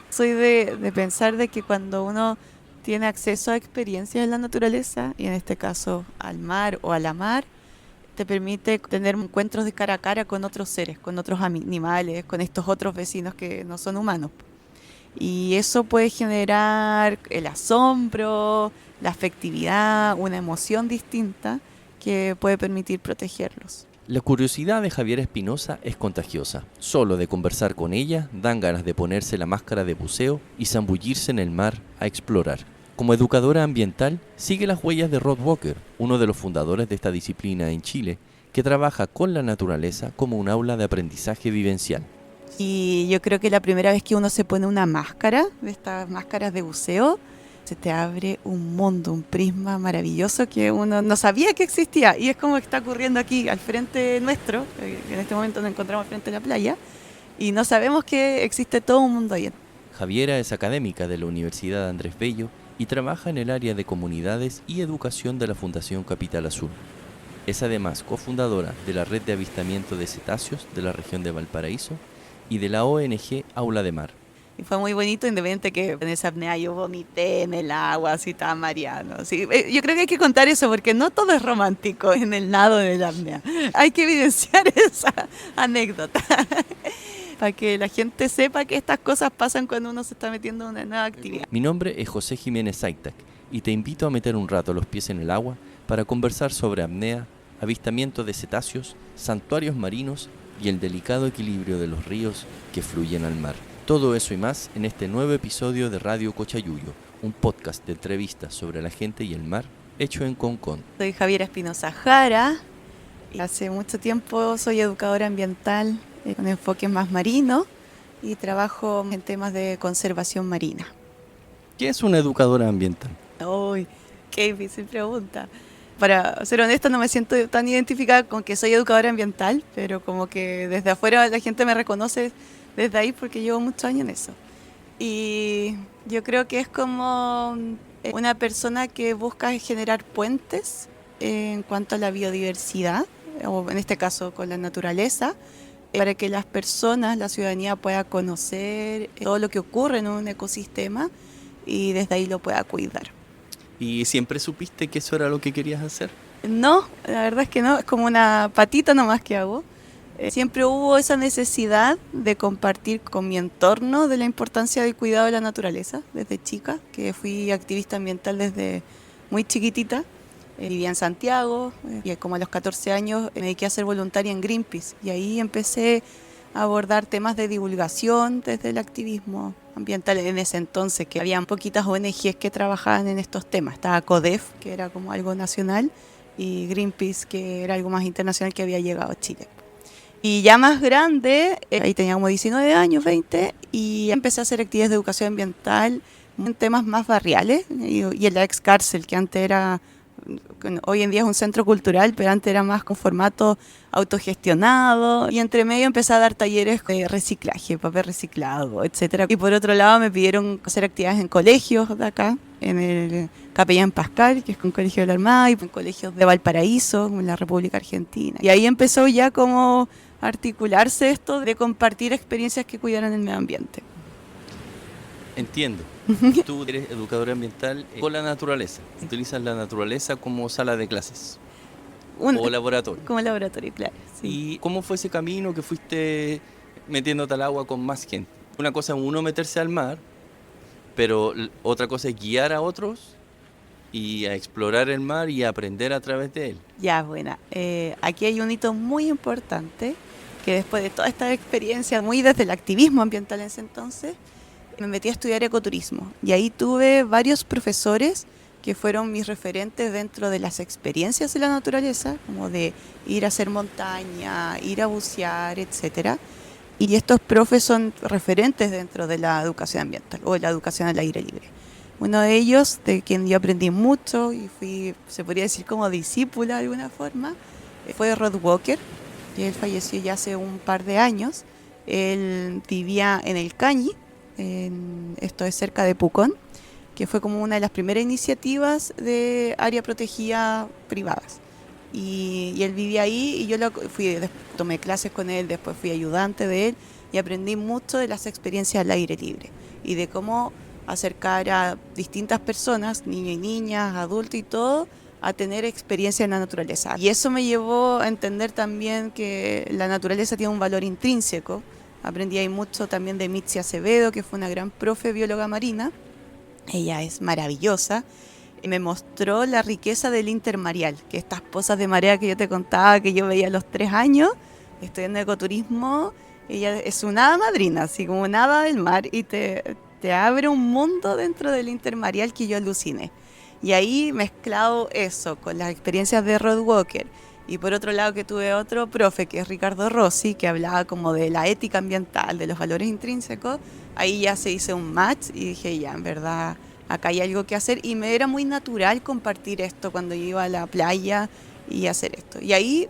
Soy de pensar de que cuando uno tiene acceso a experiencias en la naturaleza, y en este caso al mar o a la mar, te permite tener encuentros de cara a cara con otros seres, con otros animales, con estos otros vecinos que no son humanos. Y eso puede generar el asombro, la afectividad, una emoción distinta que puede permitir protegerlos. La curiosidad de Javiera Espinosa es contagiosa. Solo de conversar con ella dan ganas de ponerse la máscara de buceo y zambullirse en el mar a explorar. Como educadora ambiental, sigue las huellas de Rod Walker, uno de los fundadores de esta disciplina en Chile, que trabaja con la naturaleza como un aula de aprendizaje vivencial. Y yo creo que la primera vez que uno se pone una máscara, de estas máscaras de buceo, se te abre un mundo, un prisma maravilloso que uno no sabía que existía. Y es como que está ocurriendo aquí al frente nuestro. En este momento nos encontramos al frente de la playa y no sabemos que existe todo un mundo ahí. Javiera es académica de la Universidad Andrés Bello y trabaja en el área de comunidades y educación de la Fundación Capital Azul. Es además cofundadora de la Red de Avistamiento de Cetáceos de la región de Valparaíso y de la ONG Aula de Mar. Y fue muy bonito, independiente que en esa apnea yo vomité en el agua, así estaba mareando. Sí, yo creo que hay que contar eso porque no todo es romántico en el nado en la apnea. Hay que evidenciar esa anécdota para que la gente sepa que estas cosas pasan cuando uno se está metiendo en una nueva actividad. Mi nombre es José Jiménez Zaitac y te invito a meter un rato los pies en el agua para conversar sobre apnea, avistamiento de cetáceos, santuarios marinos y el delicado equilibrio de los ríos que fluyen al mar. Todo eso y más en este nuevo episodio de Radio Cochayuyo, un podcast de entrevistas sobre la gente y el mar hecho en Concón. Soy Javiera Espinosa Jara y hace mucho tiempo soy educadora ambiental con enfoques más marinos y trabajo en temas de conservación marina. ¿Qué es una educadora ambiental? Uy, qué difícil pregunta. Para ser honesta, no me siento tan identificada con que soy educadora ambiental, pero como que desde afuera la gente me reconoce desde ahí porque llevo muchos años en eso. Y yo creo que es como una persona que busca generar puentes en cuanto a la biodiversidad, o en este caso con la naturaleza, para que las personas, la ciudadanía pueda conocer todo lo que ocurre en un ecosistema y desde ahí lo pueda cuidar. ¿Y siempre supiste que eso era lo que querías hacer? No, la verdad es que no, es como una patita nomás que hago. Siempre hubo esa necesidad de compartir con mi entorno de la importancia del cuidado de la naturaleza desde chica, que fui activista ambiental desde muy chiquitita. Vivía en Santiago y como a los 14 años me dediqué a ser voluntaria en Greenpeace y ahí empecé a abordar temas de divulgación desde el activismo ambiental en ese entonces, que había poquitas ONGs que trabajaban en estos temas. Estaba CODEF, que era como algo nacional, y Greenpeace, que era algo más internacional que había llegado a Chile. Y ya más grande, ahí tenía como 19 años, 20, y empecé a hacer actividades de educación ambiental en temas más barriales y en la ex cárcel, que antes era, hoy en día es un centro cultural, pero antes era más con formato autogestionado. Y entre medio empecé a dar talleres de reciclaje, papel reciclado, etcétera. Y por otro lado me pidieron hacer actividades en colegios de acá, en el Capellán Pascal, que es un colegio de la Armada, y en colegios de Valparaíso, en la República Argentina. Y ahí empezó ya como articularse esto de compartir experiencias que cuidaran el medio ambiente. Entiendo. Tú eres educadora ambiental con la naturaleza. Utilizas la naturaleza como sala de clases o laboratorio. Como laboratorio, claro. Sí. ¿Y cómo fue ese camino que fuiste metiéndote al agua con más gente? Una cosa es uno meterse al mar, pero otra cosa es guiar a otros y a explorar el mar y a aprender a través de él. Ya, buena. Aquí hay un hito muy importante, que después de toda esta experiencia, muy desde el activismo ambiental en ese entonces, me metí a estudiar ecoturismo. Y ahí tuve varios profesores que fueron mis referentes dentro de las experiencias de la naturaleza, como de ir a hacer montaña, ir a bucear, etcétera. Y estos profes son referentes dentro de la educación ambiental o de la educación al aire libre. Uno de ellos, de quien yo aprendí mucho y fui, se podría decir como discípula de alguna forma, fue Rod Walker, y él falleció ya hace un par de años. Él vivía en el Cañi, esto es cerca de Pucón, que fue como una de las primeras iniciativas de área protegida privadas. Y él vivía ahí y yo tomé clases con él, después fui ayudante de él y aprendí mucho de las experiencias al aire libre. Y y de cómo acercar a distintas personas, niños y niñas, adultos y todo, a tener experiencia en la naturaleza. Y eso me llevó a entender también que la naturaleza tiene un valor intrínseco. Aprendí ahí mucho también de Mitzi Acevedo, que fue una gran profe bióloga marina. Ella es maravillosa. Y me mostró la riqueza del intermareal, que estas pozas de marea que yo te contaba, que yo veía a los 3 años, estudiando ecoturismo, ella es una hada madrina, así como una hada del mar, y te abre un mundo dentro del intermareal que yo aluciné. Y ahí mezclado eso con las experiencias de Rod Walker, y por otro lado que tuve otro profe que es Ricardo Rossi, que hablaba como de la ética ambiental, de los valores intrínsecos, ahí ya se hizo un match y dije ya, en verdad, acá hay algo que hacer, y me era muy natural compartir esto cuando yo iba a la playa y hacer esto. Y ahí,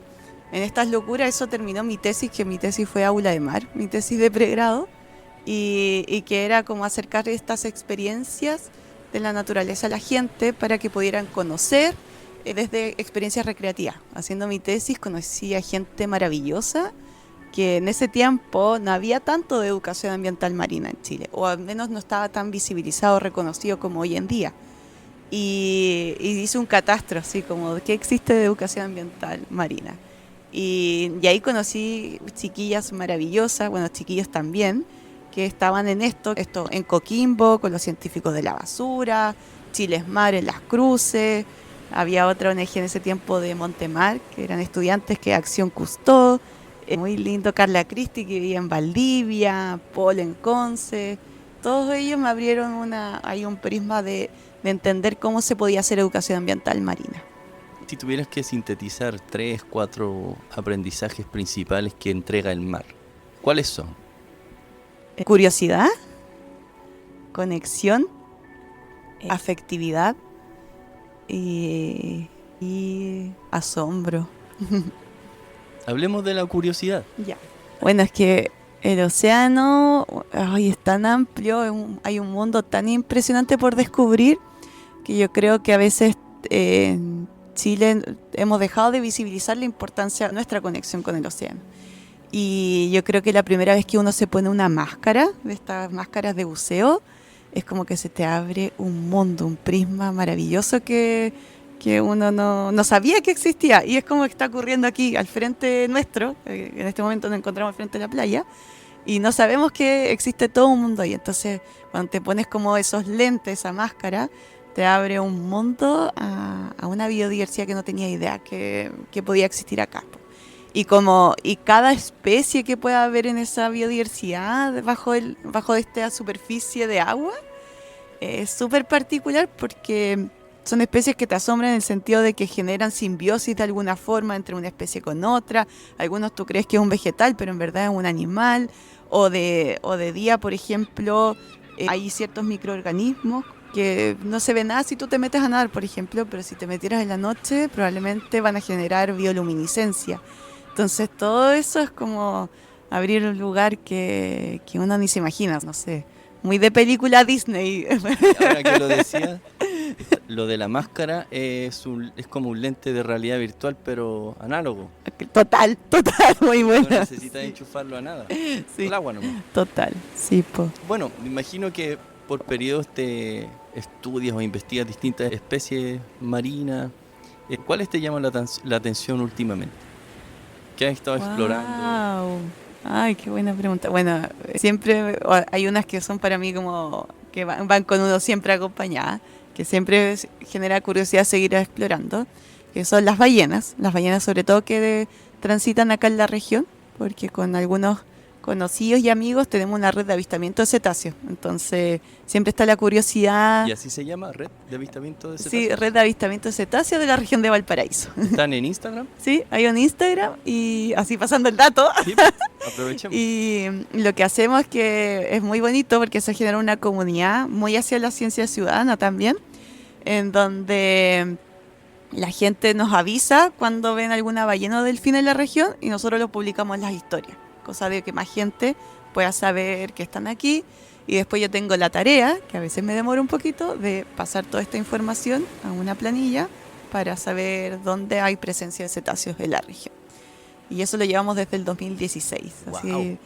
en estas locuras, eso terminó mi tesis, que mi tesis fue Aula de Mar, mi tesis de pregrado, y que era como acercar estas experiencias de la naturaleza a la gente para que pudieran conocer desde experiencias recreativas. Haciendo mi tesis conocí a gente maravillosa que en ese tiempo no había tanto de educación ambiental marina en Chile, o al menos no estaba tan visibilizado, reconocido como hoy en día. Y hice un catastro, así como, ¿qué existe de educación ambiental marina? Y ahí conocí chiquillas maravillosas, bueno, chiquillos también, que estaban en esto en Coquimbo, con los científicos de la basura, Chiles Mar en Las Cruces, había otra ONG en ese tiempo de Montemar, que eran estudiantes que Acción Cousteau, muy lindo, Carla Cristi, que vivía en Valdivia, Paul en Conce, todos ellos me abrieron hay un prisma de entender cómo se podía hacer educación ambiental marina. Si tuvieras que sintetizar 3, 4 aprendizajes principales que entrega el mar, ¿cuáles son? Curiosidad, conexión, afectividad y asombro. Hablemos de la curiosidad. Ya. Bueno, es que el océano es tan amplio, hay un mundo tan impresionante por descubrir, que yo creo que a veces en Chile hemos dejado de visibilizar la importancia de nuestra conexión con el océano. Y yo creo que la primera vez que uno se pone una máscara, de estas máscaras de buceo, es como que se te abre un mundo, un prisma maravilloso que uno no sabía que existía. Y es como que está ocurriendo aquí al frente nuestro, en este momento nos encontramos al frente de la playa, y no sabemos que existe todo un mundo ahí. Entonces, cuando te pones como esos lentes, esa máscara, te abre un mundo a una biodiversidad que no tenía idea que podía existir acá. Y cada especie que pueda haber en esa biodiversidad bajo esta superficie de agua es súper particular, porque son especies que te asombran en el sentido de que generan simbiosis de alguna forma entre una especie con otra. Algunos tú crees que es un vegetal, pero en verdad es un animal. O de día, por ejemplo, hay ciertos microorganismos que no se ve nada si tú te metes a nadar, por ejemplo, pero si te metieras en la noche probablemente van a generar bioluminiscencia. Entonces todo eso es como abrir un lugar que uno ni se imagina, no sé, muy de película Disney. Ahora que lo decía, lo de la máscara es como un lente de realidad virtual, pero análogo. Total, muy bueno. No necesitas enchufarlo a nada, Sí, el agua nomás. total, sí, po. Bueno, me imagino que por periodos te estudias o investigas distintas especies marinas. ¿Cuáles te llaman la atención últimamente? ¿Qué has estado explorando? Wow. Ay, qué buena pregunta. Bueno, siempre hay unas que son para mí como que van con uno siempre acompañada, que siempre genera curiosidad seguir explorando, que son las ballenas sobre todo que transitan acá en la región, porque con algunos conocidos y amigos tenemos una red de avistamiento de cetáceos, entonces siempre está la curiosidad. ¿Y así se llama? ¿Red de avistamiento de cetáceos? Sí, red de avistamiento de cetáceos de la región de Valparaíso. ¿Están en Instagram? Sí, hay un Instagram, y así pasando el dato. Sí, pues, aprovechemos. Y lo que hacemos es que es muy bonito porque se genera una comunidad muy hacia la ciencia ciudadana también, en donde la gente nos avisa cuando ven alguna ballena o delfín en la región y nosotros lo publicamos en las historias, cosa de que más gente pueda saber que están aquí. Y después yo tengo la tarea, que a veces me demora un poquito, de pasar toda esta información a una planilla para saber dónde hay presencia de cetáceos en la región. Y eso lo llevamos desde el 2016. Wow. Así,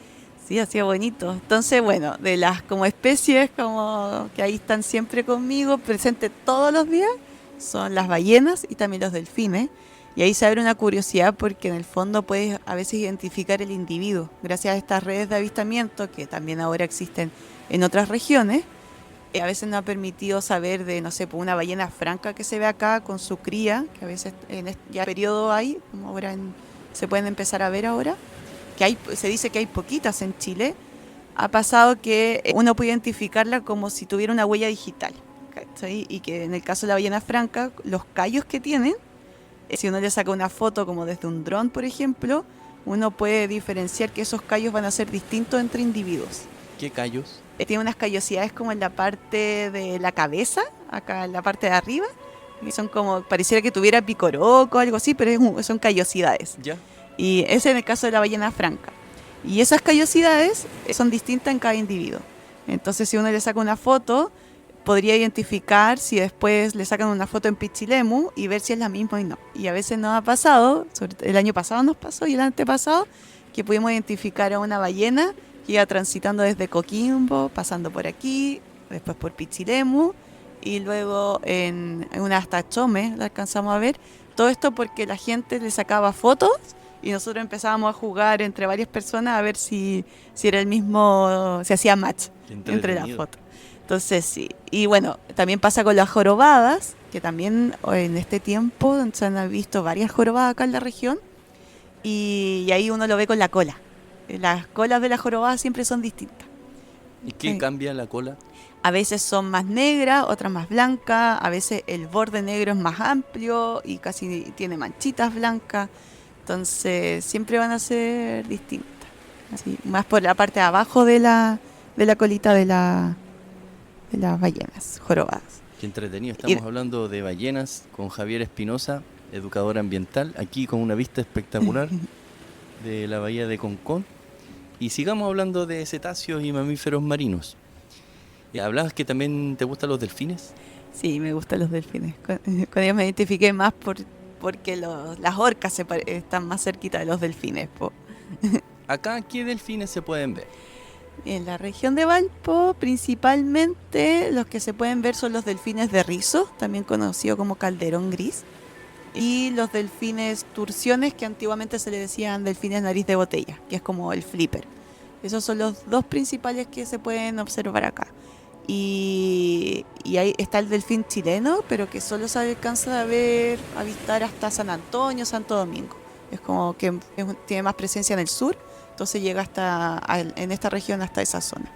Sí, hacía bonito. Entonces, bueno, de las como especies como que ahí están siempre conmigo, presentes todos los días, son las ballenas y también los delfines. Y ahí se abre una curiosidad porque en el fondo puedes a veces identificar el individuo. Gracias a estas redes de avistamiento que también ahora existen en otras regiones, a veces nos ha permitido saber de, no sé, pues una ballena franca que se ve acá con su cría, que a veces en este ya periodo hay, como ahora se pueden empezar a ver ahora, que hay, se dice que hay poquitas en Chile. Ha pasado que uno puede identificarla como si tuviera una huella digital, ¿cachai? Y que en el caso de la ballena franca, los callos que tienen, si uno le saca una foto como desde un dron, por ejemplo, uno puede diferenciar que esos callos van a ser distintos entre individuos. ¿Qué callos? Tiene unas callosidades como en la parte de la cabeza, acá en la parte de arriba, que son como, pareciera que tuviera picoroco o algo así, pero son callosidades. ¿Ya? Y ese es en el caso de la ballena franca. Y esas callosidades son distintas en cada individuo. Entonces, si uno le saca una foto, podría identificar si después le sacan una foto en Pichilemu y ver si es la misma y no. Y a veces nos ha pasado, el año pasado nos pasó y el antepasado, que pudimos identificar a una ballena que iba transitando desde Coquimbo, pasando por aquí, después por Pichilemu y luego en una hasta Chome la alcanzamos a ver. Todo esto porque la gente le sacaba fotos y nosotros empezábamos a jugar entre varias personas a ver si era el mismo, si hacía match entre las fotos. Entonces sí, y bueno, también pasa con las jorobadas, que también en este tiempo se han visto varias jorobadas acá en la región, y ahí uno lo ve con la cola. Las colas de las jorobadas siempre son distintas. ¿Y qué cambia la cola? A veces son más negras, otras más blancas, a veces el borde negro es más amplio y casi tiene manchitas blancas, entonces siempre van a ser distintas. Así, más por la parte de abajo de la colita de las ballenas jorobadas. Qué entretenido. Estamos hablando de ballenas con Javier Espinosa, educador ambiental, aquí con una vista espectacular de la bahía de Concón. Y sigamos hablando de cetáceos y mamíferos marinos. ¿Hablabas que también te gustan los delfines? Sí, me gustan los delfines. Con ellos me identifiqué más porque las orcas están más cerquita de los delfines. Acá, ¿qué delfines se pueden ver? En la región de Valpo, principalmente los que se pueden ver son los delfines de rizo, también conocido como calderón gris, y los delfines turciones, que antiguamente se le decían delfines nariz de botella, que es como el flipper. Esos son los dos principales que se pueden observar acá. Y ahí está el delfín chileno, pero que solo se alcanza a ver, a avistar hasta San Antonio, Santo Domingo. Es como que tiene más presencia en el sur, entonces llega en esta región hasta esa zona.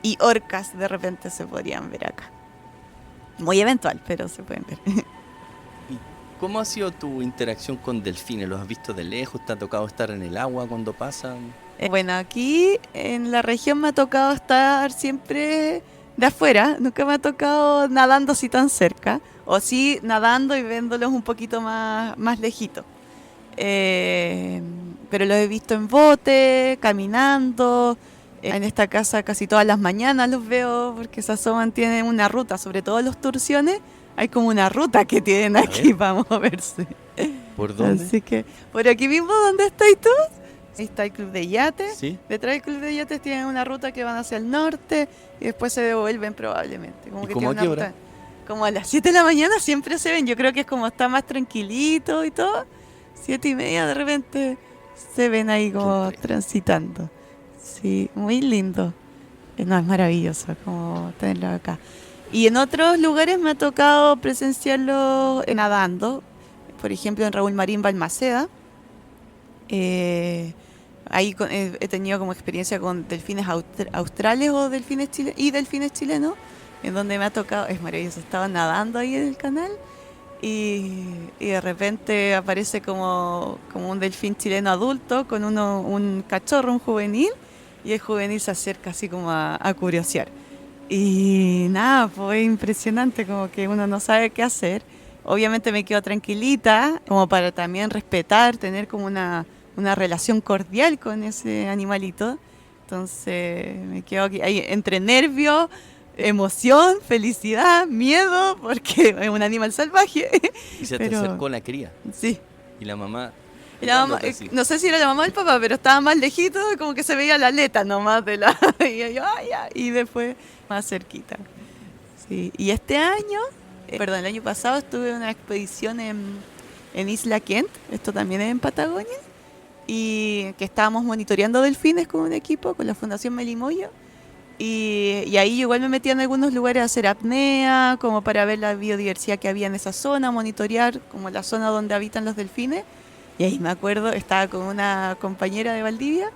Y orcas de repente se podrían ver acá. Muy eventual, pero se pueden ver. ¿Y cómo ha sido tu interacción con delfines? ¿Los has visto de lejos? ¿Te ha tocado estar en el agua cuando pasan? Bueno, aquí en la región me ha tocado estar siempre de afuera. Nunca me ha tocado nadando así tan cerca. O sí nadando y viéndolos un poquito más lejitos. Pero los he visto en bote, caminando. En esta casa casi todas las mañanas los veo porque se asoman, tienen una ruta, sobre todo los turciones, hay como una ruta que tienen aquí para moverse. ¿Por dónde? Así que por aquí mismo donde estás tú, ahí está el club de yates. ¿Sí? Detrás del club de yates tienen una ruta que van hacia el norte y después se devuelven probablemente. ¿Y cómo a qué hora? Como a las 7 de la mañana siempre se ven. Yo creo que es como está más tranquilito y todo. 7:30 de repente se ven ahí como transitando. Sí, muy lindo. No, es maravilloso como tenerlo acá. Y en otros lugares me ha tocado presenciarlo nadando. Por ejemplo, en Raúl Marín Balmaceda. Ahí he tenido como experiencia con delfines australes o delfines chilenos, en donde me ha tocado, es maravilloso, estaba nadando ahí en el canal y de repente aparece como un delfín chileno adulto con un cachorro, un juvenil, y el juvenil se acerca así como a curiosear. Y nada, fue impresionante, como que uno no sabe qué hacer. Obviamente me quedo tranquilita, como para también respetar, tener como una relación cordial con ese animalito. Entonces me quedo aquí, ahí, entre nervios, emoción, felicidad, miedo, porque es un animal salvaje. Y se te acercó la cría. Sí. Y la mamá. No sé si era la mamá del papá, pero estaba más lejito, como que se veía la aleta nomás de la... Y yo, ya. Y después más cerquita. Sí. Y este año, el año pasado estuve en una expedición en Isla Kent, esto también es en Patagonia, y que estábamos monitoreando delfines con un equipo, con la Fundación Melimoyo. Y ahí igual me metí en algunos lugares a hacer apnea, como para ver la biodiversidad que había en esa zona, monitorear como la zona donde habitan los delfines. Y ahí me acuerdo, estaba con una compañera de Valdivia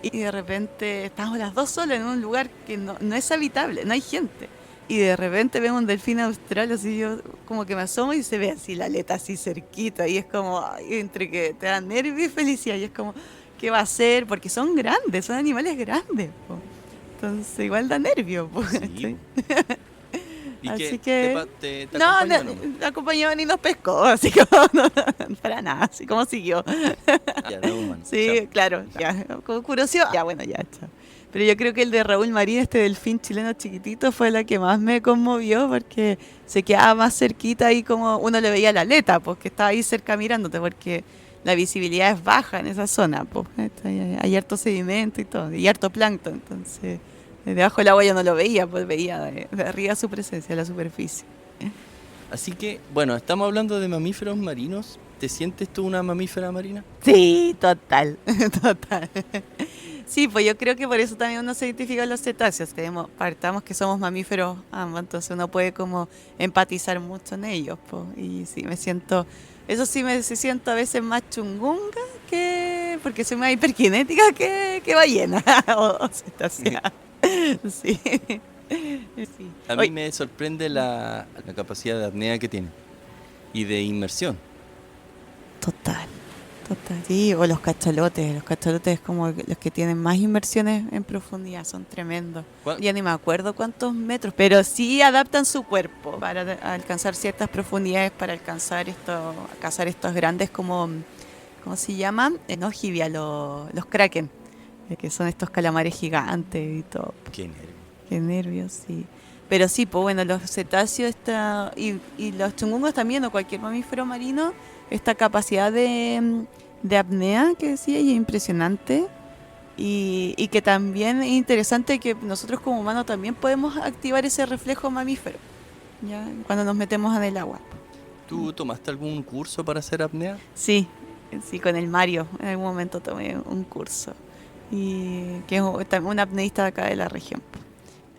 y de repente estábamos las dos solas en un lugar que no es habitable, no hay gente. Y de repente veo un delfín austral, así yo como que me asomo y se ve así la aleta así cerquita. Y es como, ay, entre que te da nervio y felicidad. Y es como, ¿qué va a hacer? Porque son grandes, son animales grandes, po. Entonces igual da nervio, po. Sí. ¿Y Así que que... te No, acompañó nomás? la acompañó ni nos pescó, así que para nada, así como siguió. Ya, de humano. Sí, Chao. claro, ya, como curiosidad. Ya, bueno, ya, chao. Pero yo creo que el de Raúl Marín, este delfín chileno chiquitito, fue la que más me conmovió porque se quedaba más cerquita y como uno le veía la aleta, porque estaba ahí cerca mirándote, porque la visibilidad es baja en esa zona, pues hay harto sedimento y todo, y harto plancton, entonces debajo del agua yo no lo veía, pues veía de arriba su presencia, la superficie. Así que, bueno, estamos hablando de mamíferos marinos. ¿Te sientes tú una mamífera marina? Sí, total, total. Sí, pues yo creo que por eso también uno se identifica con los cetáceos. Partamos que somos mamíferos ambos, entonces uno puede como empatizar mucho en ellos, pues. Y sí, eso sí me siento a veces más chungunga porque soy más hiperkinética que ballena o cetácea. Sí. Sí. A mí me sorprende la capacidad de apnea que tiene y de inmersión. Total. Sí, o los cachalotes. Los cachalotes como los que tienen más inmersiones en profundidad, son tremendos. Ya ni me acuerdo cuántos metros, pero sí adaptan su cuerpo para alcanzar ciertas profundidades, para cazar estos grandes como, ¿cómo se llaman? No jibia, los kraken, que son estos calamares gigantes y todo. Qué nervio. Qué nervios, sí. Pero sí, pues bueno, los cetáceos y los chungungos también, o cualquier mamífero marino, esta capacidad de apnea que decía, y es impresionante. Y que también es interesante que nosotros como humanos también podemos activar ese reflejo mamífero, ¿ya? Cuando nos metemos en el agua. ¿Tú tomaste algún curso para hacer apnea? Sí, con el Mario, en algún momento tomé un curso. Y que es un apneísta de acá de la región.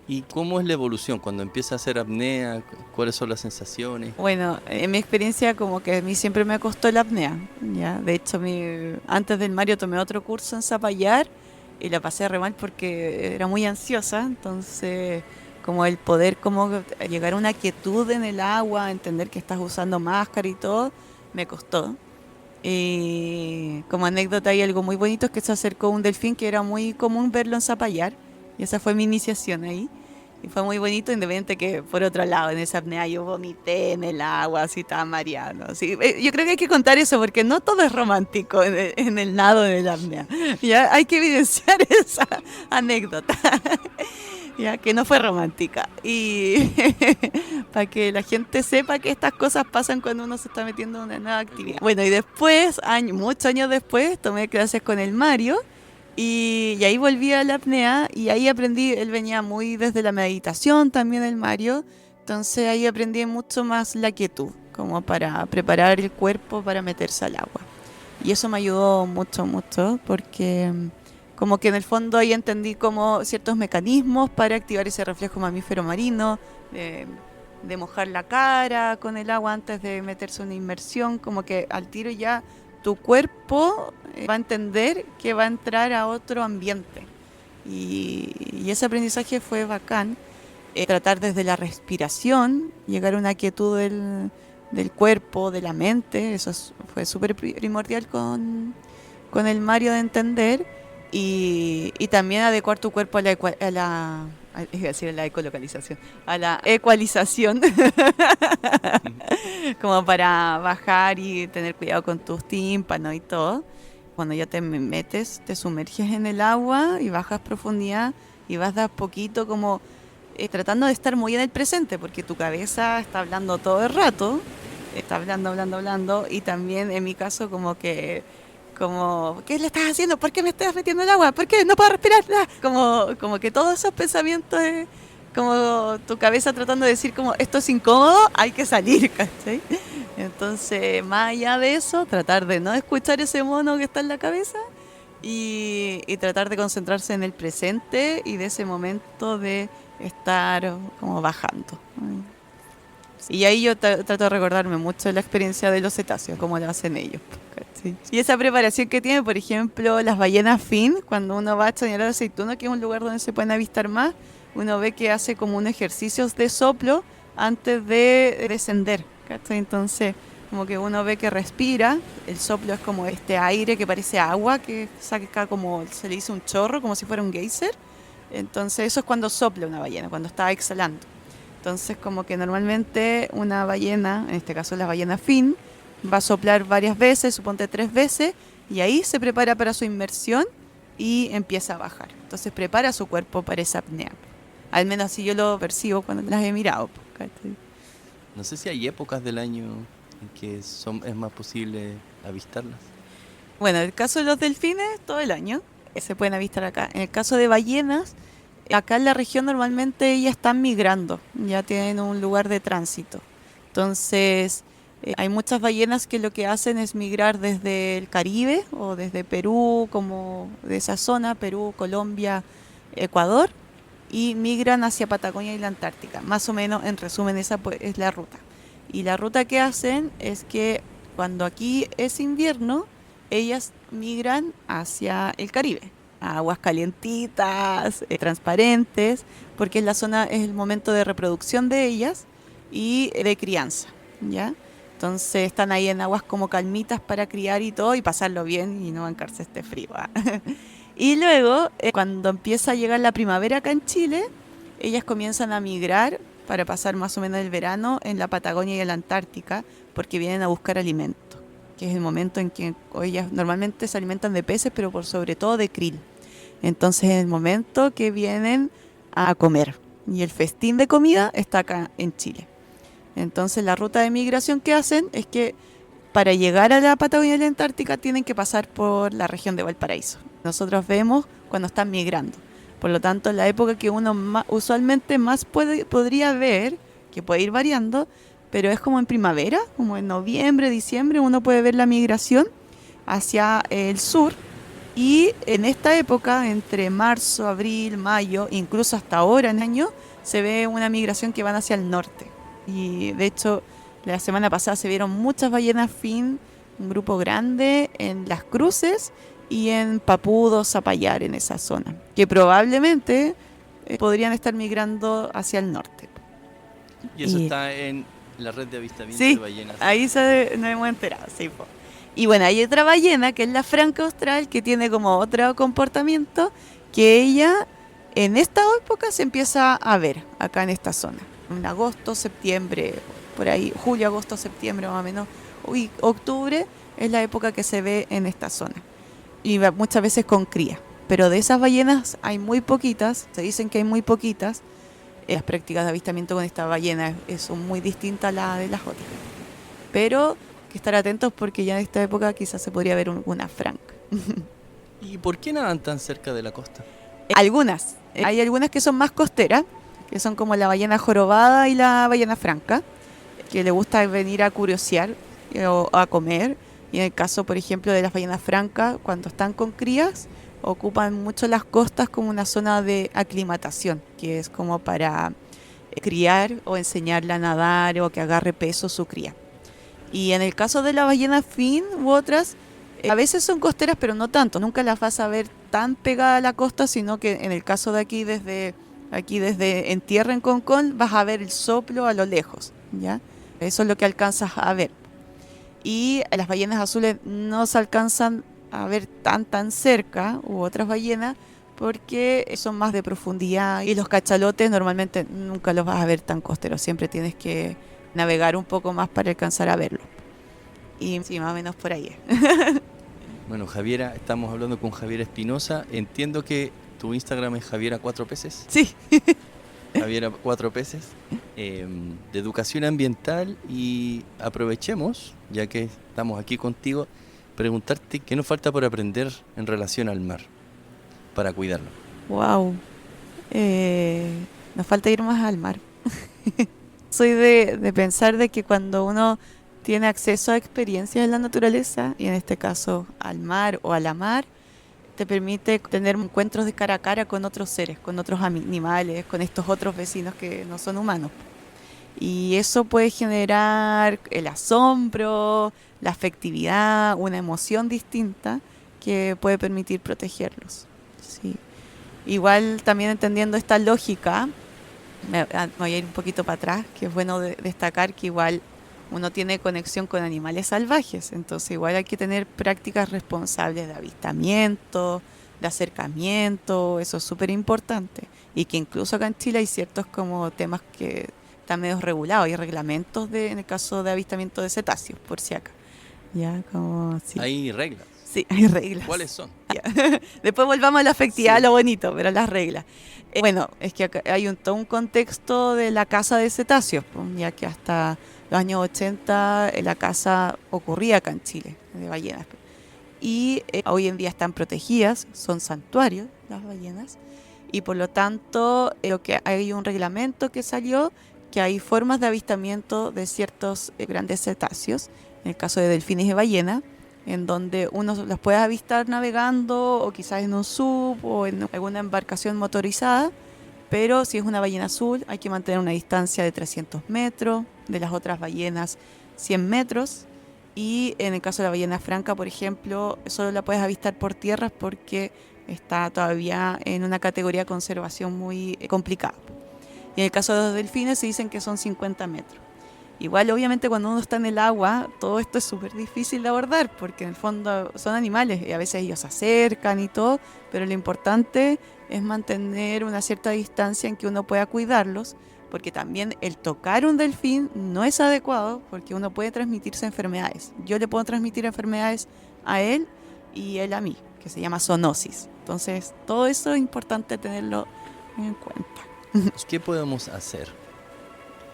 ¿Y cómo es la evolución cuando empieza a hacer apnea? ¿Cuáles son las sensaciones? Bueno, en mi experiencia como que a mí siempre me costó la apnea, ¿ya? De hecho, antes del Mario tomé otro curso en Zapallar y la pasé re mal porque era muy ansiosa, entonces como el poder como llegar a una quietud en el agua, entender que estás usando máscara y todo, me costó. Y como anécdota hay algo muy bonito, es que se acercó un delfín que era muy común verlo en Zapallar. Y esa fue mi iniciación ahí. Y fue muy bonito, independiente que, por otro lado, en esa apnea yo vomité en el agua, así estaba mareando. Así. Yo creo que hay que contar eso, porque no todo es romántico en el nado de la apnea. Ya hay que evidenciar esa anécdota, ya que no fue romántica. Y para que la gente sepa que estas cosas pasan cuando uno se está metiendo en una nueva actividad. Bueno, y después, muchos años después, tomé clases con el Mario. Y ahí volví a la apnea y ahí aprendí, él venía muy desde la meditación también el Mario, entonces ahí aprendí mucho más la quietud, como para preparar el cuerpo para meterse al agua. Y eso me ayudó mucho, mucho, porque como que en el fondo ahí entendí como ciertos mecanismos para activar ese reflejo mamífero marino, de mojar la cara con el agua antes de meterse una inmersión, como que al tiro ya tu cuerpo va a entender que va a entrar a otro ambiente. Y ese aprendizaje fue bacán. Tratar desde la respiración, llegar a una quietud del cuerpo, de la mente, eso fue súper primordial con el Mario de entender. Y también adecuar tu cuerpo a la ecolocalización, a la ecualización, como para bajar y tener cuidado con tus tímpanos y todo. Cuando ya te metes, te sumerges en el agua y bajas profundidad y vas de a poquito como tratando de estar muy en el presente, porque tu cabeza está hablando todo el rato, está hablando, y también en mi caso como que como, ¿qué le estás haciendo? ¿Por qué me estás metiendo el agua? ¿Por qué no puedo respirar? Ah, como que todos esos pensamientos, como tu cabeza tratando de decir como, esto es incómodo, hay que salir, ¿cachai? Entonces, más allá de eso, tratar de no escuchar ese mono que está en la cabeza y tratar de concentrarse en el presente y de ese momento de estar como bajando. Y ahí yo trato de recordarme mucho de la experiencia de los cetáceos, cómo lo hacen ellos. ¿Cachai? Y esa preparación que tienen, por ejemplo, las ballenas fin, cuando uno va a Chañaral Aceituno, que es un lugar donde se pueden avistar más, uno ve que hace como un ejercicio de soplo antes de descender. ¿Cachai? Entonces, como que uno ve que respira, el soplo es como este aire que parece agua, que saca como, se le dice un chorro, como si fuera un geyser. Entonces, eso es cuando sopla una ballena, cuando está exhalando. Entonces, como que normalmente una ballena, en este caso la ballena fin, va a soplar varias veces, suponte 3 veces, y ahí se prepara para su inmersión y empieza a bajar. Entonces prepara su cuerpo para esa apnea. Al menos así yo lo percibo cuando las he mirado. ¿Cachai? No sé si hay épocas del año en que es más posible avistarlas. Bueno, en el caso de los delfines, todo el año se pueden avistar acá. En el caso de ballenas, acá en la región normalmente ellas están migrando, ya tienen un lugar de tránsito. Entonces, hay muchas ballenas que lo que hacen es migrar desde el Caribe o desde Perú, como de esa zona, Perú, Colombia, Ecuador, y migran hacia Patagonia y la Antártica. Más o menos, en resumen, esa es la ruta. Y la ruta que hacen es que cuando aquí es invierno, ellas migran hacia el Caribe, a aguas calientitas, transparentes, porque es la zona, es el momento de reproducción de ellas y de crianza, ¿ya? Entonces están ahí en aguas como calmitas para criar y todo y pasarlo bien y no bancarse este frío. Y luego, cuando empieza a llegar la primavera acá en Chile, ellas comienzan a migrar para pasar más o menos el verano en la Patagonia y en la Antártica, porque vienen a buscar alimento, que es el momento en que ellas normalmente se alimentan de peces, pero por sobre todo de krill. Entonces es el momento que vienen a comer. Y el festín de comida está acá en Chile. Entonces la ruta de migración que hacen es que para llegar a la Patagonia y la Antártica tienen que pasar por la región de Valparaíso. Nosotros vemos cuando están migrando. Por lo tanto, la época que uno usualmente más podría ver, que puede ir variando, pero es como en primavera, como en noviembre, diciembre, uno puede ver la migración hacia el sur. Y en esta época, entre marzo, abril, mayo, incluso hasta ahora en año, se ve una migración que van hacia el norte. Y de hecho, la semana pasada se vieron muchas ballenas fin, un grupo grande en Las Cruces y en Papudo, Zapallar, en esa zona, que probablemente podrían estar migrando hacia el norte. Y eso está en la red de avistamiento sí, de ballenas. Ahí nos hemos enterado, sí, po. Y bueno, hay otra ballena que es la franca austral, que tiene como otro comportamiento, que ella en esta época se empieza a ver acá en esta zona. En agosto, septiembre, por ahí, julio, agosto, septiembre más o menos, y octubre es la época que se ve en esta zona. Y muchas veces con cría. Pero de esas ballenas hay muy poquitas, se dicen que hay muy poquitas. Las prácticas de avistamiento con esta ballena son muy distintas a las de las otras. Pero que estar atentos porque ya en esta época quizás se podría ver una franca. ¿Y por qué nadan tan cerca de la costa? Algunas. Hay algunas que son más costeras, que son como la ballena jorobada y la ballena franca, que le gusta venir a curiosear o a comer. Y en el caso, por ejemplo, de las ballenas francas, cuando están con crías, ocupan mucho las costas como una zona de aclimatación, que es como para criar o enseñarle a nadar o que agarre peso su cría. Y en el caso de la ballena fin u otras, a veces son costeras, pero no tanto. Nunca las vas a ver tan pegadas a la costa, sino que en el caso de aquí desde en tierra en Concón, vas a ver el soplo a lo lejos, ¿ya? Eso es lo que alcanzas a ver. Y las ballenas azules no se alcanzan a ver tan cerca, u otras ballenas, porque son más de profundidad. Y los cachalotes normalmente nunca los vas a ver tan costeros, siempre tienes que navegar un poco más para alcanzar a verlo. Y sí, más o menos por ahí. Bueno, Javiera, estamos hablando con Javiera Espinosa. Entiendo que tu Instagram es Javiera 4 peces. Sí. Javiera 4 peces, de educación ambiental, y aprovechemos, ya que estamos aquí contigo, preguntarte qué nos falta por aprender en relación al mar para cuidarlo. Wow. Nos falta ir más al mar. Soy de pensar de que cuando uno tiene acceso a experiencias en la naturaleza, y en este caso al mar o a la mar, te permite tener encuentros de cara a cara con otros seres, con otros animales, con estos otros vecinos que no son humanos. Y eso puede generar el asombro, la afectividad, una emoción distinta que puede permitir protegerlos. Sí. Igual también entendiendo esta lógica, me voy a ir un poquito para atrás, que es bueno destacar que igual uno tiene conexión con animales salvajes, entonces igual hay que tener prácticas responsables de avistamiento, de acercamiento, eso es súper importante. Y que incluso acá en Chile hay ciertos como temas que están medio regulados, hay reglamentos en el caso de avistamiento de cetáceos, por si acá. Ya, como sí. Hay reglas. Sí, hay reglas. ¿Cuáles son? Después volvamos a la afectividad, Sí. lo bonito, pero las reglas. Bueno, es que acá hay todo un contexto de la caza de cetáceos, ya que hasta los años 80 la caza ocurría acá en Chile, de ballenas. Y hoy en día están protegidas, son santuarios las ballenas, y por lo tanto hay un reglamento que salió, que hay formas de avistamiento de ciertos grandes cetáceos, en el caso de delfines y ballenas, en donde uno los puede avistar navegando o quizás en un sub o en alguna embarcación motorizada, pero si es una ballena azul hay que mantener una distancia de 300 metros, de las otras ballenas 100 metros, y en el caso de la ballena franca, por ejemplo, solo la puedes avistar por tierra porque está todavía en una categoría de conservación muy complicada. Y en el caso de los delfines se dicen que son 50 metros. Igual, obviamente, cuando uno está en el agua, todo esto es súper difícil de abordar, porque en el fondo son animales y a veces ellos se acercan y todo, pero lo importante es mantener una cierta distancia en que uno pueda cuidarlos, porque también el tocar un delfín no es adecuado, porque uno puede transmitirse enfermedades. Yo le puedo transmitir enfermedades a él y él a mí, que se llama zoonosis. Entonces, todo eso es importante tenerlo en cuenta. ¿Qué podemos hacer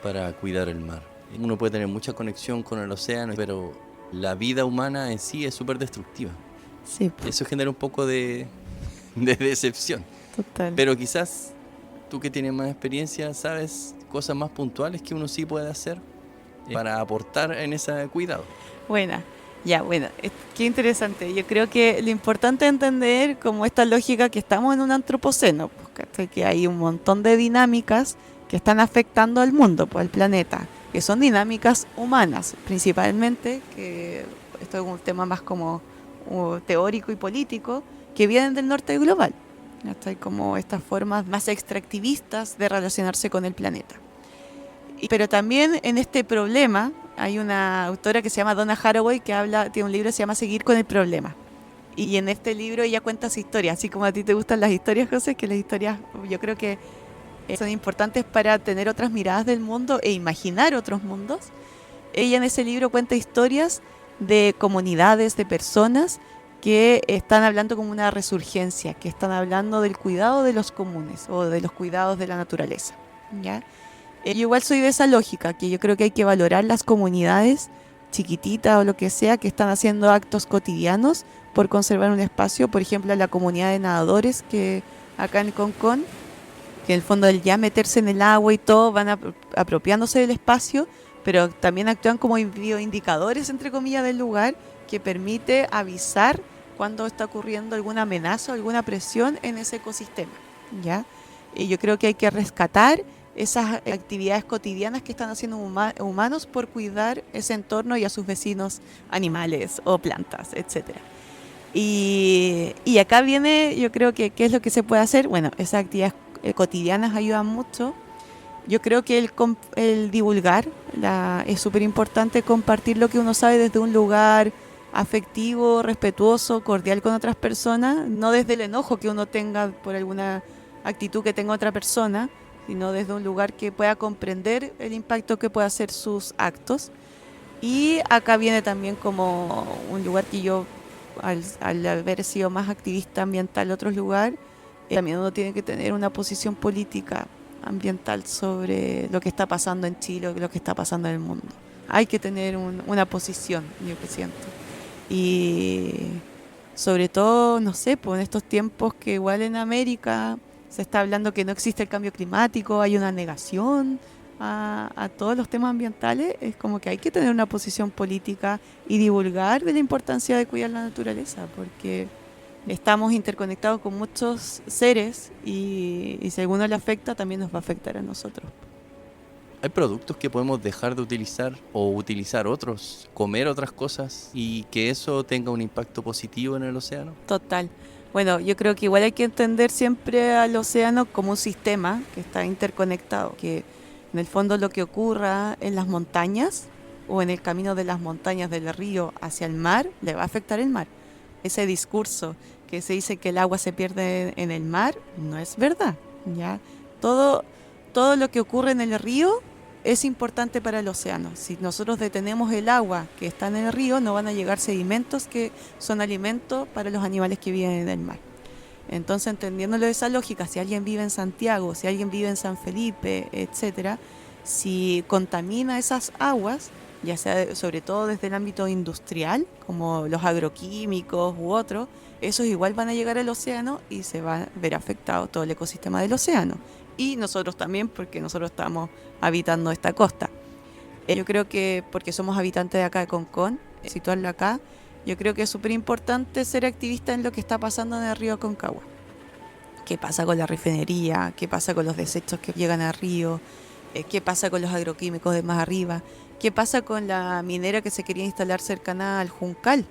para cuidar el mar? Uno puede tener mucha conexión con el océano, pero la vida humana en sí es súper destructiva. Sí, Eso genera un poco de decepción. total. Pero quizás tú que tienes más experiencia, sabes cosas más puntuales que uno sí puede hacer para aportar en ese cuidado. Bueno, qué interesante. Yo creo que lo importante es entender como esta lógica que estamos en un antropoceno, pues, ¿cachai? Que hay un montón de dinámicas que están afectando al mundo, pues, al planeta, que son dinámicas humanas, principalmente, que esto es un tema más como teórico y político, que vienen del norte global, ¿cachai? Como estas formas más extractivistas de relacionarse con el planeta. Pero también en este problema hay una autora que se llama Donna Haraway que tiene un libro que se llama Seguir con el problema. Y en este libro ella cuenta su historia, así como a ti te gustan las historias, José, que las historias yo creo que son importantes para tener otras miradas del mundo e imaginar otros mundos. Ella en ese libro cuenta historias de comunidades, de personas que están hablando como una resurgencia, que están hablando del cuidado de los comunes o de los cuidados de la naturaleza, ¿ya? Yo igual soy de esa lógica, que yo creo que hay que valorar las comunidades chiquititas o lo que sea que están haciendo actos cotidianos por conservar un espacio. Por ejemplo, la comunidad de nadadores que acá en Concón, que en el fondo al ya meterse en el agua y todo van apropiándose del espacio, pero también actúan como bioindicadores, entre comillas, del lugar, que permite avisar cuando está ocurriendo alguna amenaza o alguna presión en ese ecosistema, ¿ya? Y yo creo que hay que rescatar esas actividades cotidianas que están haciendo humanos por cuidar ese entorno y a sus vecinos animales o plantas, etcétera. Y acá viene, yo creo que ¿qué es lo que se puede hacer? Bueno, esas actividades cotidianas ayudan mucho. Yo creo que el divulgar es súper importante, compartir lo que uno sabe desde un lugar afectivo, respetuoso, cordial con otras personas, no desde el enojo que uno tenga por alguna actitud que tenga otra persona, sino desde un lugar que pueda comprender el impacto que puede hacer sus actos. Y acá viene también como un lugar que yo, al haber sido más activista ambiental en otros lugares, también uno tiene que tener una posición política ambiental sobre lo que está pasando en Chile, lo que está pasando en el mundo. Hay que tener una posición, yo que siento. Y sobre todo, no sé, pues en estos tiempos que igual en América se está hablando que no existe el cambio climático, hay una negación a todos los temas ambientales, es como que hay que tener una posición política y divulgar de la importancia de cuidar la naturaleza, porque estamos interconectados con muchos seres y si a alguno le afecta, también nos va a afectar a nosotros. ¿Hay productos que podemos dejar de utilizar o utilizar otros, comer otras cosas y que eso tenga un impacto positivo en el océano? Total. Bueno, yo creo que igual hay que entender siempre al océano como un sistema que está interconectado, que en el fondo lo que ocurra en las montañas o en el camino de las montañas del río hacia el mar, le va a afectar el mar. Ese discurso que se dice que el agua se pierde en el mar, no es verdad, ¿ya? Todo lo que ocurre en el río es importante para el océano. Si nosotros detenemos el agua que está en el río, no van a llegar sedimentos que son alimento para los animales que viven en el mar. Entonces, entendiéndolo de esa lógica, si alguien vive en Santiago, si alguien vive en San Felipe, etcétera, si contamina esas aguas, ya sea sobre todo desde el ámbito industrial, como los agroquímicos u otros, esos igual van a llegar al océano y se va a ver afectado todo el ecosistema del océano. Y nosotros también, porque nosotros estamos habitando esta costa. Yo creo que, porque somos habitantes de acá de Concón, situarlo acá, yo creo que es súper importante ser activista en lo que está pasando en el río Aconcagua. ¿Qué pasa con la refinería? ¿Qué pasa con los desechos que llegan al río? ¿Qué pasa con los agroquímicos de más arriba? ¿Qué pasa con la minera que se quería instalar cercana al Juncal?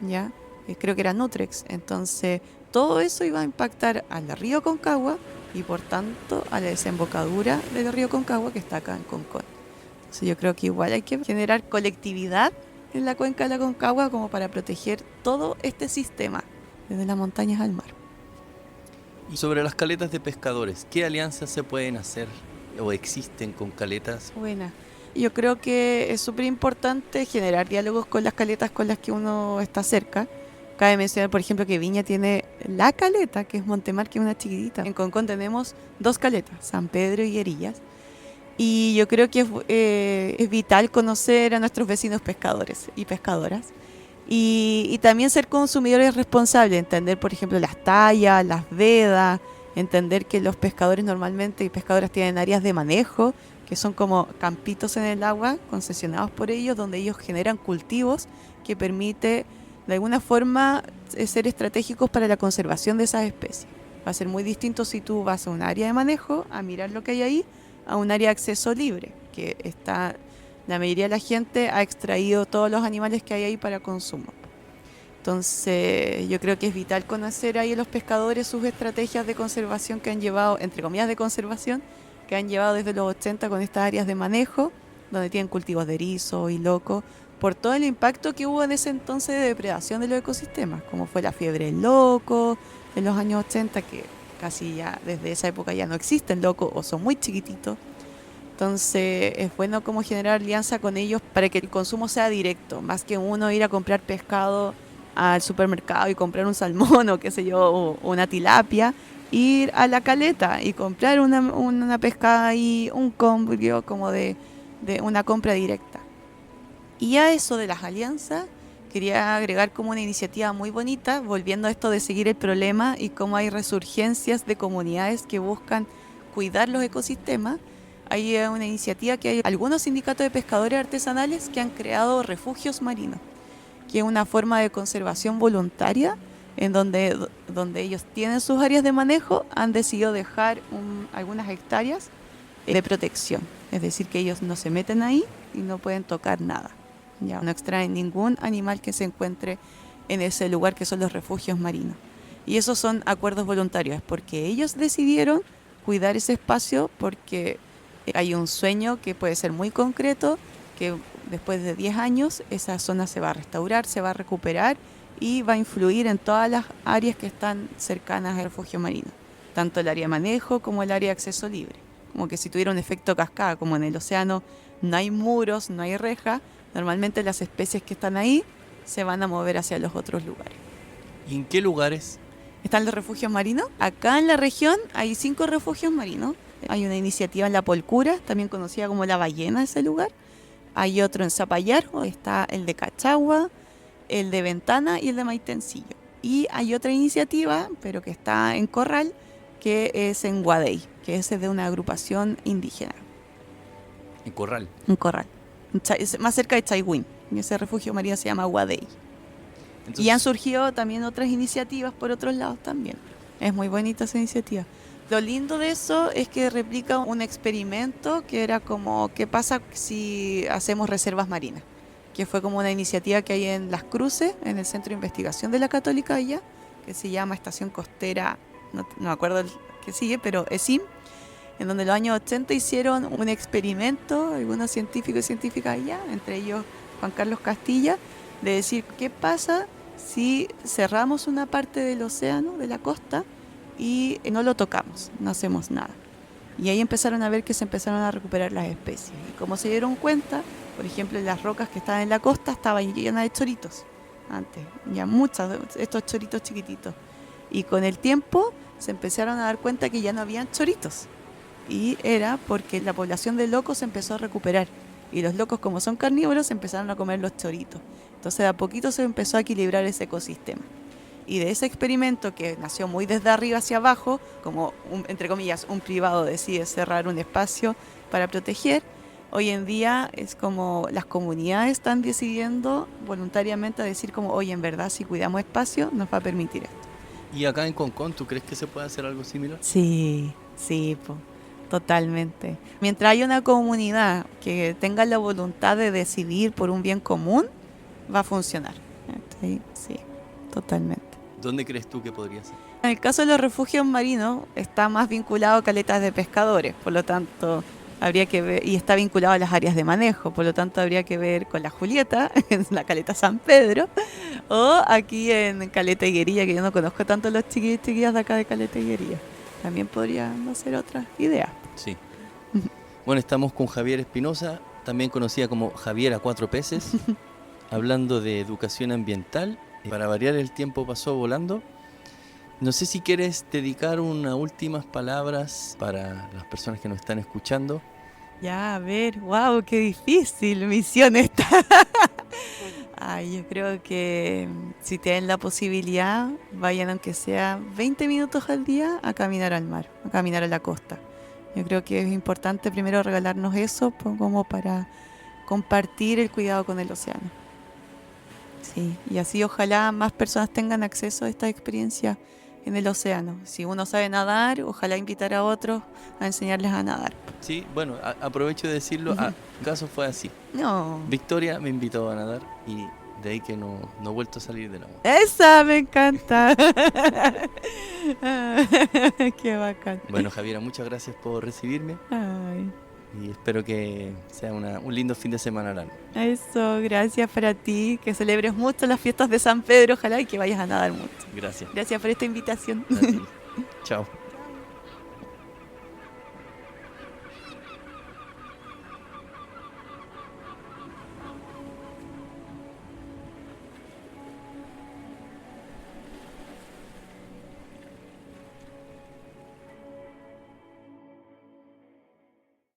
¿Ya? Creo que era Nutrex. Entonces, todo eso iba a impactar al río Aconcagua y por tanto a la desembocadura del río Aconcagua que está acá en Concón. Entonces yo creo que igual hay que generar colectividad en la cuenca de la Aconcagua como para proteger todo este sistema, desde las montañas al mar. Y sobre las caletas de pescadores, ¿qué alianzas se pueden hacer o existen con caletas? Buena. Yo creo que es súper importante generar diálogos con las caletas con las que uno está cerca. Cabe mencionar, por ejemplo, que Viña tiene la caleta, que es Montemar, que es una chiquitita. En Concón tenemos 2 caletas, San Pedro y Herillas. Y yo creo que es vital conocer a nuestros vecinos pescadores y pescadoras. Y también ser consumidores responsables, entender, por ejemplo, las tallas, las vedas, entender que los pescadores normalmente y pescadoras tienen áreas de manejo, que son como campitos en el agua, concesionados por ellos, donde ellos generan cultivos que permite de alguna forma ser estratégicos para la conservación de esas especies. Va a ser muy distinto si tú vas a un área de manejo, a mirar lo que hay ahí, a un área de acceso libre, que está, la mayoría de la gente ha extraído todos los animales que hay ahí para consumo. Entonces yo creo que es vital conocer ahí a los pescadores sus estrategias de conservación que han llevado, entre comillas de conservación, que han llevado desde los 80 con estas áreas de manejo, donde tienen cultivos de erizo y loco, por todo el impacto que hubo en ese entonces de depredación de los ecosistemas, como fue la fiebre del loco en los años 80, que casi ya desde esa época ya no existen locos o son muy chiquititos. Entonces es bueno como generar alianza con ellos para que el consumo sea directo, más que uno ir a comprar pescado al supermercado y comprar un salmón o qué sé yo, o una tilapia, ir a la caleta y comprar una pescada y un combio como de una compra directa. Y a eso de las alianzas, quería agregar como una iniciativa muy bonita, volviendo a esto de seguir el problema y cómo hay resurgencias de comunidades que buscan cuidar los ecosistemas. Hay una iniciativa que hay algunos sindicatos de pescadores artesanales que han creado refugios marinos, que es una forma de conservación voluntaria en donde ellos tienen sus áreas de manejo, han decidido dejar algunas hectáreas de protección. Es decir, que ellos no se meten ahí y no pueden tocar nada. Ya no extraen ningún animal que se encuentre en ese lugar que son los refugios marinos. Y esos son acuerdos voluntarios, porque ellos decidieron cuidar ese espacio porque hay un sueño que puede ser muy concreto, que después de 10 años esa zona se va a restaurar, se va a recuperar y va a influir en todas las áreas que están cercanas al refugio marino, tanto el área de manejo como el área de acceso libre. Como que si tuviera un efecto cascada, como en el océano no hay muros, no hay reja, normalmente las especies que están ahí se van a mover hacia los otros lugares. ¿Y en qué lugares? ¿Están los refugios marinos? Acá en la región hay 5 refugios marinos. Hay una iniciativa en La Polcura, también conocida como La Ballena, ese lugar. Hay otro en Zapallar, está el de Cachagua, el de Ventana y el de Maitencillo. Y hay otra iniciativa, pero que está en Corral, que es en Guadey, que es de una agrupación indígena. En Corral. En Corral. Es más cerca de Chaigüín. Y ese refugio marino se llama Guadey. Entonces, Y han surgido también otras iniciativas por otros lados también. Es muy bonita esa iniciativa. Lo lindo de eso es que replica un experimento que era como, ¿qué pasa si hacemos reservas marinas? Que fue como una iniciativa que hay en Las Cruces, en el Centro de Investigación de la Católica allá, que se llama Estación Costera, no me acuerdo el que sigue, pero ESIM, en donde en los años 80 hicieron un experimento, algunos científicos y científicas allá, entre ellos Juan Carlos Castilla, de decir, ¿qué pasa si cerramos una parte del océano, de la costa, y no lo tocamos, no hacemos nada? Y ahí empezaron a ver que se empezaron a recuperar las especies. Y como se dieron cuenta, por ejemplo, las rocas que estaban en la costa estaban llenas de choritos antes, ya muchas de estos choritos chiquititos. Y con el tiempo se empezaron a dar cuenta que ya no habían choritos. Y era porque la población de locos se empezó a recuperar. Y los locos, como son carnívoros, empezaron a comer los choritos. Entonces de a poquito se empezó a equilibrar ese ecosistema. Y de ese experimento que nació muy desde arriba hacia abajo, como entre comillas un privado decide cerrar un espacio para proteger, hoy en día es como las comunidades están decidiendo voluntariamente a decir como, oye, en verdad si cuidamos espacio nos va a permitir esto. ¿Y acá en Concón tú crees que se puede hacer algo similar? Sí, totalmente. Mientras haya una comunidad que tenga la voluntad de decidir por un bien común, va a funcionar. Sí, totalmente. ¿Dónde crees tú que podría ser? En el caso de los refugios marinos, está más vinculado a caletas de pescadores, por lo tanto, habría que ver, y está vinculado a las áreas de manejo, por lo tanto, habría que ver con la Julieta, en la caleta San Pedro, o aquí en Caleta Higuería, que yo no conozco tanto los chiquillos y chiquillas de acá de Caleta Higuería. También podrían ser otras ideas. Sí. Bueno, estamos con Javiera Espinosa, también conocida como Javiera Cuatro Peces, hablando de educación ambiental. Para variar, el tiempo pasó volando. No sé si quieres dedicar unas últimas palabras para las personas que nos están escuchando. Ya, a ver, wow, qué difícil misión esta. Ay, yo creo que si tienen la posibilidad, vayan aunque sea 20 minutos al día a caminar al mar, a caminar a la costa. Yo creo que es importante primero regalarnos eso como para compartir el cuidado con el océano. Sí, y así ojalá más personas tengan acceso a esta experiencia en el océano. Si uno sabe nadar, ojalá invitar a otros a enseñarles a nadar. Sí, bueno, aprovecho de decirlo, mi caso fue así. No. Victoria me invitó a nadar y de ahí que no he vuelto a salir del agua. ¡Esa me encanta! ¡Qué bacán! Bueno, Javiera, muchas gracias por recibirme. Ay, Y espero que sea un lindo fin de semana largo. eso, gracias para ti, que celebres mucho las fiestas de San Pedro, ojalá y que vayas a nadar mucho. Gracias. Gracias por esta invitación. A ti. Chao.